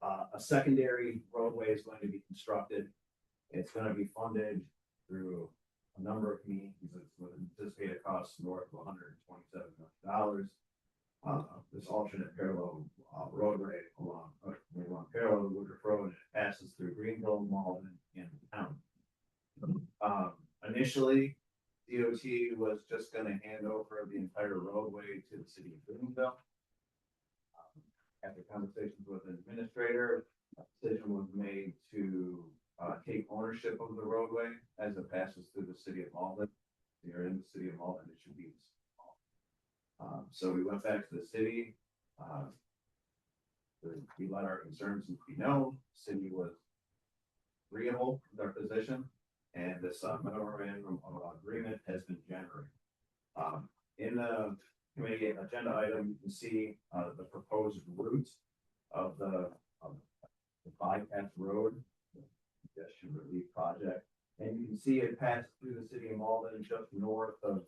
A secondary roadway is going to be constructed. It's going to be funded through a number of means. It's with anticipated costs north of $127 million. This alternate parallel roadway along parallel to Woodruff Road, and it passes through Greenville, Mauldin, and the town. Initially, DOT was just going to hand over the entire roadway to the city of Greenville. After conversations with the administrator, a decision was made to take ownership of the roadway as it passes through the city of Mauldin. You're in the city of Mauldin, it should be. So we went back to the city. We let our concerns be known. The city was agreeable with our position, and this memorandum of agreement has been generated. In the committee agenda item, you can see the proposed route of the bypass road congestion relief project, and you can see it passed through the city of Mauldin, just north of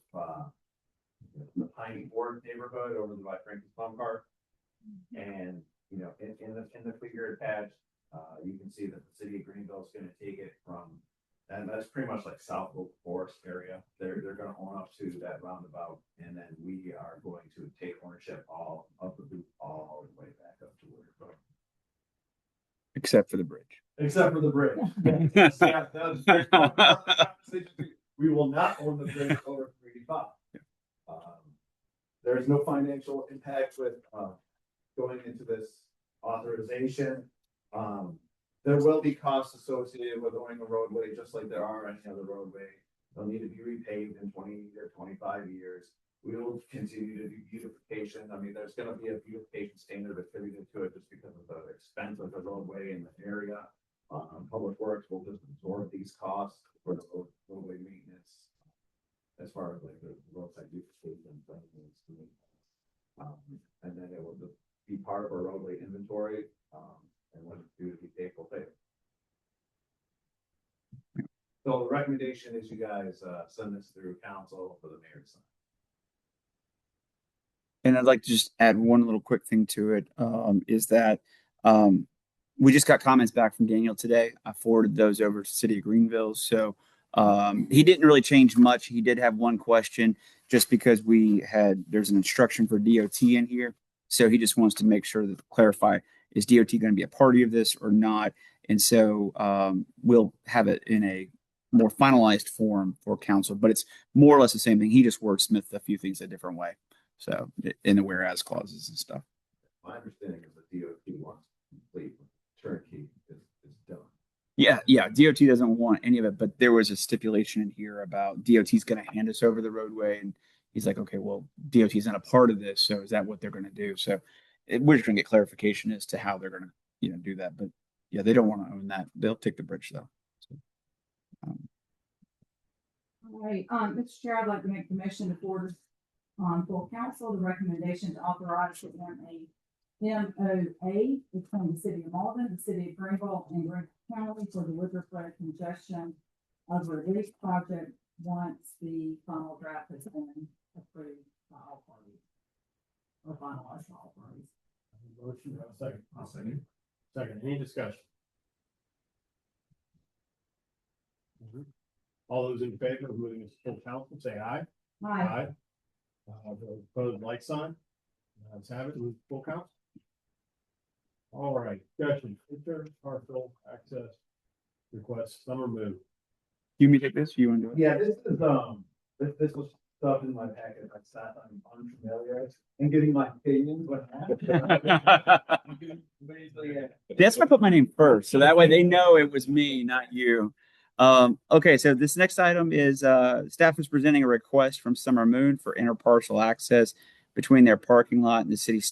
the Piney Ford neighborhood over by Franklin's Plum Park. And you know, in the figure attached, you can see that the city of Greenville is going to take it from, and that's pretty much like South Oak Forest area. They're going to own up to that roundabout, and then we are going to take ownership all of the loop all the way back up to Woodruff. Except for the bridge. Except for the bridge. We will not own the bridge over 385. There's no financial impact with going into this authorization. There will be costs associated with owning a roadway, just like there are any other roadway. They'll need to be repaved in 20 or 25 years. We will continue to do beautification. I mean, there's gonna be a beautification standard attributed to it just because of the expense of the roadway in the area. Public Works will just absorb these costs for the roadway maintenance. As far as like the roadside beautification. And then it will just be part of our roadway inventory, and when it's due to be paid, we'll pay. So the recommendation is you guys, send this through council for the mayor to sign. And I'd like to just add one little quick thing to it, is that we just got comments back from Daniel today. I forwarded those over to City of Greenville. So he didn't really change much. He did have one question just because there's an instruction for DOT in here. So he just wants to make sure that clarify, is DOT going to be a party of this or not? And so we'll have it in a more finalized form for council, but it's more or less the same thing. He just wordsmithed a few things a different way. So in the whereas clauses and stuff. My understanding is that DOT wants complete turnkey is done. Yeah. DOT doesn't want any of it, but there was a stipulation in here about DOT's going to hand us over the roadway. And he's like, okay, well, DOT's not a part of this. So is that what they're going to do? So we're just going to get clarification as to how they're going to, do that. But yeah, they don't want to own that. They'll take the bridge though. So, All right, Mr. Chair, I'd like to make the motion to forward full council the recommendation to authorize the MOA between the city of Mauldin, the city of Greenville, and Greenville County for the Woodruff Road congestion of relief project once the final draft has been approved by all parties or finalized by all parties. Motion, have a second. I'll second. Second, any discussion? All those in favor of moving this to full council, say aye. Aye. The opposed, like sign. Let's have it, move to full council. All right, discussion, interparcel access request, summer move. you me take this? You want to do it? Yeah, this is, this was stuff in my packet. I sat, I'm unfamiliar and getting my opinions when That's why I put my name first. So that way they know it was me, not you. Okay, so this next item is staff is presenting a request from Summer Moon for interparcel access between their parking lot and the city's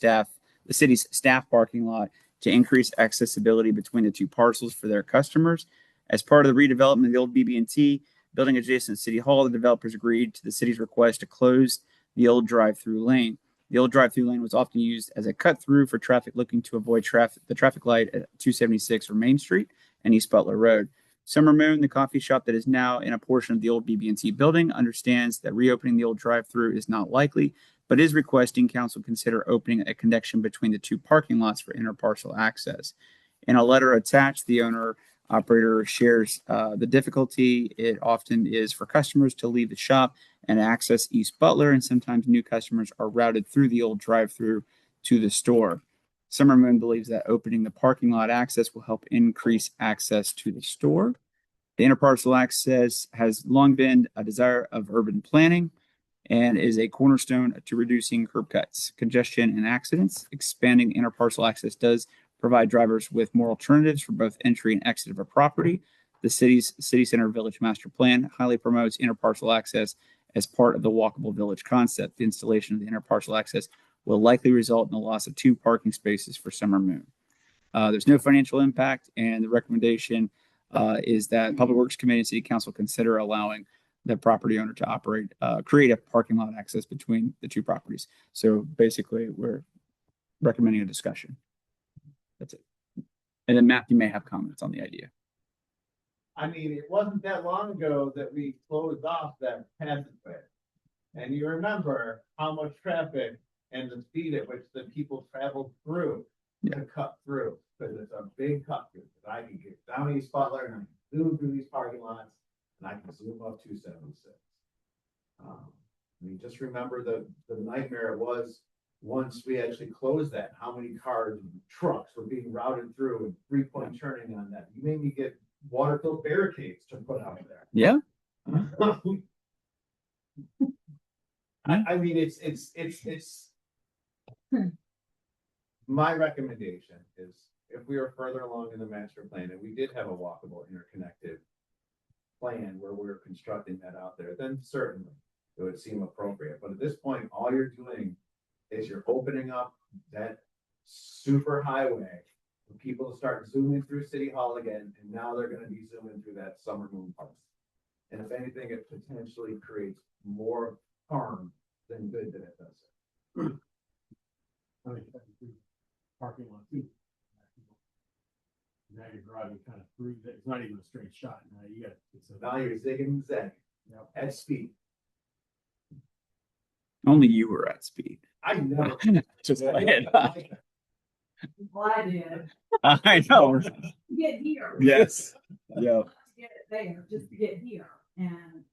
staff parking lot to increase accessibility between the two parcels for their customers. As part of the redevelopment of the old BB&T building adjacent to City Hall, the developers agreed to the city's request to close the old drive-through lane. The old drive-through lane was often used as a cut-through for traffic looking to avoid the traffic light at 276 or Main Street and East Butler Road. Summer Moon, the coffee shop that is now in a portion of the old BB&T building, understands that reopening the old drive-through is not likely, but is requesting council consider opening a connection between the two parking lots for interparcel access. In a letter attached, the owner-operator shares the difficulty it often is for customers to leave the shop and access East Butler, and sometimes new customers are routed through the old drive-through to the store. Summer Moon believes that opening the parking lot access will help increase access to the store. The interparcel access has long been a desire of urban planning and is a cornerstone to reducing curb cuts, congestion, and accidents. Expanding interparcel access does provide drivers with more alternatives for both entry and exit of a property. The city's City Center Village Master Plan highly promotes interparcel access as part of the walkable village concept. The installation of the interparcel access will likely result in the loss of 2 parking spaces for Summer Moon. There's no financial impact, and the recommendation is that Public Works Committee and City Council consider allowing the property owner to create a parking lot access between the two properties. So basically, we're recommending a discussion. That's it. And then Matt, you may have comments on the idea. I mean, it wasn't that long ago that we closed off that passageway. And you remember how much traffic and the speed at which the people traveled through to cut through, because it's a big cut through. I can get down East Butler and I can zoom through these parking lots and I can zoom up 276. I mean, just remember the nightmare it was once we actually closed that, how many cars and trucks were being routed through and 3-point turning on that. You made me get water-filled barricades to put out there. Yeah. I mean, it's my recommendation is if we were further along in the master plan and we did have a walkable interconnected plan where we're constructing that out there, then certainly it would seem appropriate. But at this point, all you're doing is you're opening up that super highway for people to start zooming through City Hall again, and now they're gonna be zooming through that summer moon park. And if anything, it potentially creates more harm than good that it does. I think that's a good parking lot too. Now you're driving kind of through that. It's not even a straight shot. Now you got, it's a. Now you're zigging and zagging Yep. at speed. Only you were at speed. I never. Just playing. Well, I did. I know. To get here. Yes. Yeah. Not to get it there, just to get here, and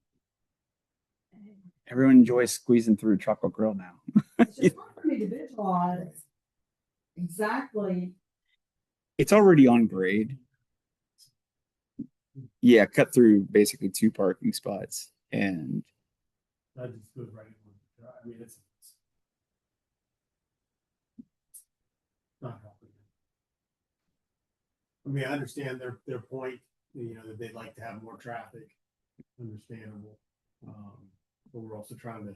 Everyone enjoys squeezing through Chocolate Grill now. it's just hard for me to visualize exactly. It's already on grade. Yeah, cut through basically 2 parking spots, and That just goes right in. I mean, it's not helping. I mean, I understand their point, you know, that they'd like to have more traffic, understandable. But we're also trying to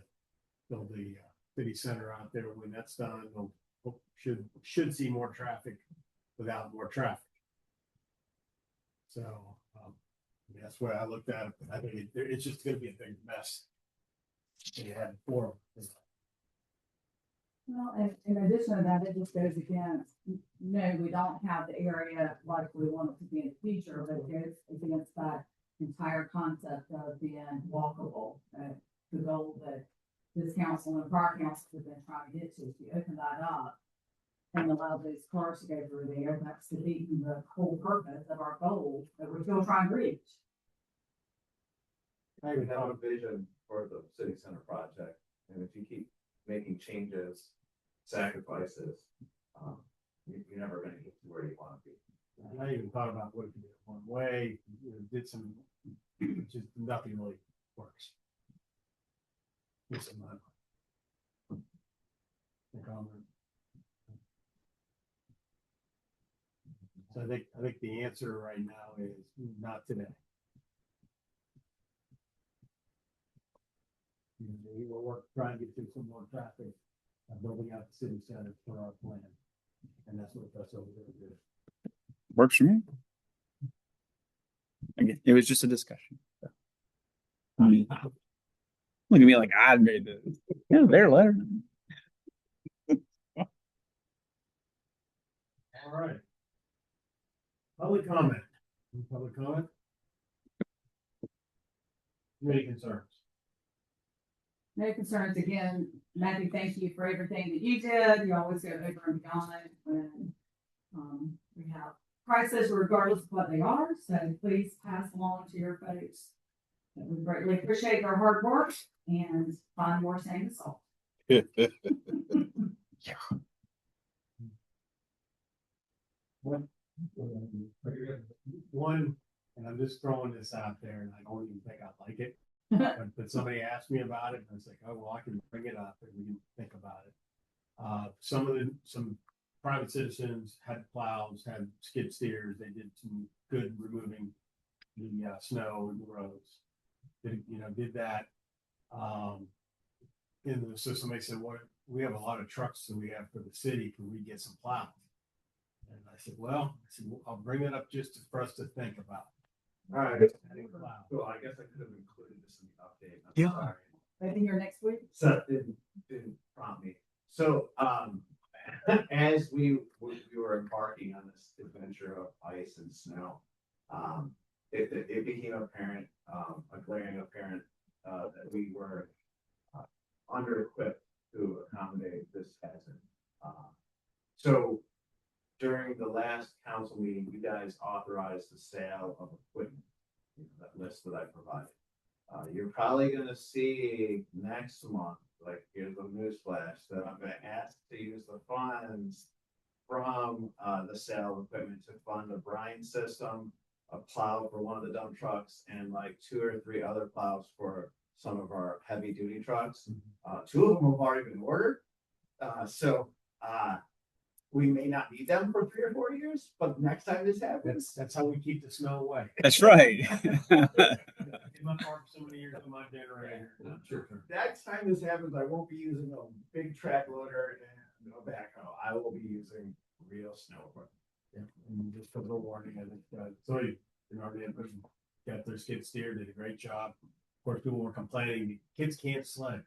build the city center out there. When that's done, we'll should see more traffic without more traffic. So that's why I looked at it. I think it's just going to be a big mess. You had before. Well, and in addition to that, it just goes against, no, we don't have the area like we want it to be in the future, but it goes against that entire concept of being walkable. The goal that this council and prior councils have been trying to get to, if you open that up and allow those cars to go through there, that's defeating the whole purpose of our goal that we're still trying to reach. I even have a vision for the city center project, and if you keep making changes, sacrifices, you're never gonna get to where you wanna be. And I even thought about what it could be one way, you know, did some, just nothing really works. It's in my mind. The comment. So I think the answer right now is not today. We will work, try and get through some more traffic, building out the city center for our plan. And that's what that's over there to do. works for me. Again, it was just a discussion. Look at me like I made this. Yeah, their letter. All right. Public comment. Any public comment? Any concerns? No concerns. Again, Matthew, thank you for everything that you did. You always go over and beyond when we have crises, regardless of what they are. So please pass along to your folks that we greatly appreciate their hard work and find more sand and salt. One, and I'm just throwing this out there, and I don't even think I like it. But somebody asked me about it, and I was like, oh, well, I can bring it up and we can think about it. Some private citizens had plows, had skid steers. They did some good removing the snow and the roads. Did that. And so somebody said, well, we have a lot of trucks that we have for the city. Can we get some plows? And I said, well, I'll bring it up just for us to think about. All right, Wow. so I guess I could have included this in the update. I'm Yeah. sorry. Maybe here next week. Seth didn't prompt me. So, as we were embarking on this adventure of ice and snow, it became apparent, a glaring apparent, that we were under-equipped to accommodate this hazard. So during the last council meeting, you guys authorized the sale of equipment, that list that I provided. You're probably gonna see next month, like, here's a newsflash, that I'm gonna ask to use the funds from, the sale of equipment to fund a brine system, a plow for one of the dump trucks, and like 2 or 3 other plows for some of our heavy duty trucks. 2 of them have already been ordered. we may not need them for 3 or 4 years, but next time this happens. That's how we keep the snow away. That's right. In my farm, so many years on my generator. Sure. Next time this happens, I won't be using a big track loader and a backhoe. I will be using real snow equipment. Yeah, and just for the warning, I think, somebody in our neighborhood got their skid steer, did a great job. Of course, people were complaining, kids can't sled.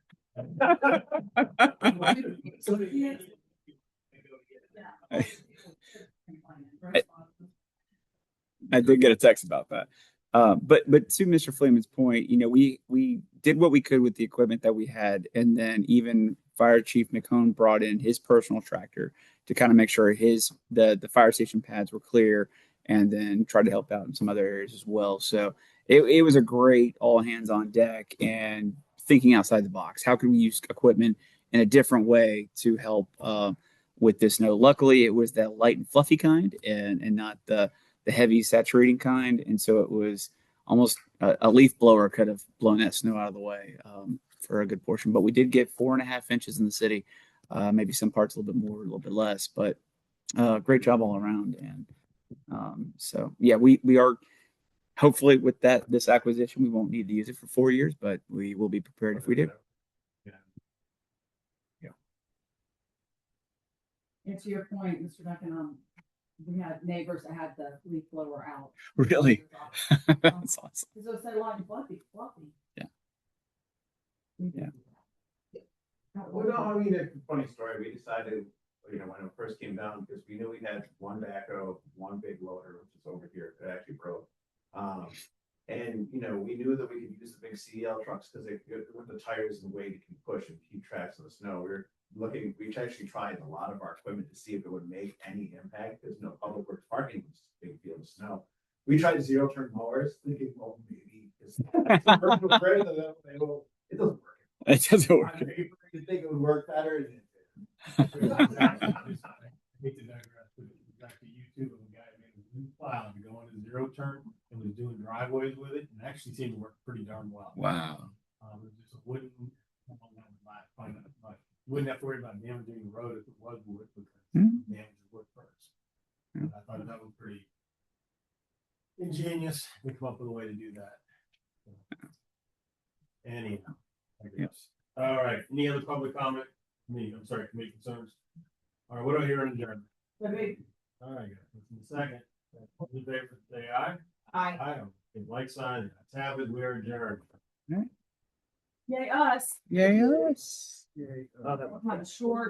I did get a text about that. But to Mr. Fleeman's point, we did what we could with the equipment that we had, and then even Fire Chief McCone brought in his personal tractor to kind of make sure the fire station pads were clear, and then tried to help out in some other areas as well. So it was a great all hands on deck and thinking outside the box. How can we use equipment in a different way to help with this snow? Luckily, it was that light and fluffy kind, and not the heavy saturating kind. And so it was almost a leaf blower could have blown that snow out of the way for a good portion. But we did get 4.5 inches in the city, maybe some parts a little bit more, a little bit less, but great job all around. And so, yeah, we are hopefully with this acquisition, we won't need to use it for 4 years, but we will be prepared if we do. And to your point, Mr. Duncan, we had neighbors that had the leaf blower out. Really? That's awesome. So it's a lot of fluffy. Yeah. Yeah. Well, no, I mean, it's a funny story. We decided, when it first came down, because we knew we had one backhoe, one big loader, which is over here, that actually broke. And, we knew that we could use the big CDL trucks because with the tires and weight, it can push and keep tracks of the snow. We actually tried a lot of our equipment to see if it would make any impact, because public works parking was a big field of snow. We tried 0-turn mowers, thinking, well, maybe it doesn't work. It doesn't work. You think it would work better? I hate to digress, but back to YouTube, and the guy made a new plow to go on a 0-turn and was doing driveways with it, and actually seemed to work pretty darn well. Wow. It was just a wooden, wouldn't have to worry about damaging the road if it was wood, because damage the wood first. And I thought that was pretty ingenious to come up with a way to do that. So, anyhow, I guess. All right. Any other public comment? Committee concerns. All right. What do I hear in adjournment? All right. In a second. All in favor, say aye. Aye. Aye. Like sign. That's happened. We are adjourned. Yay, us. Yes. Yay. We'll have a short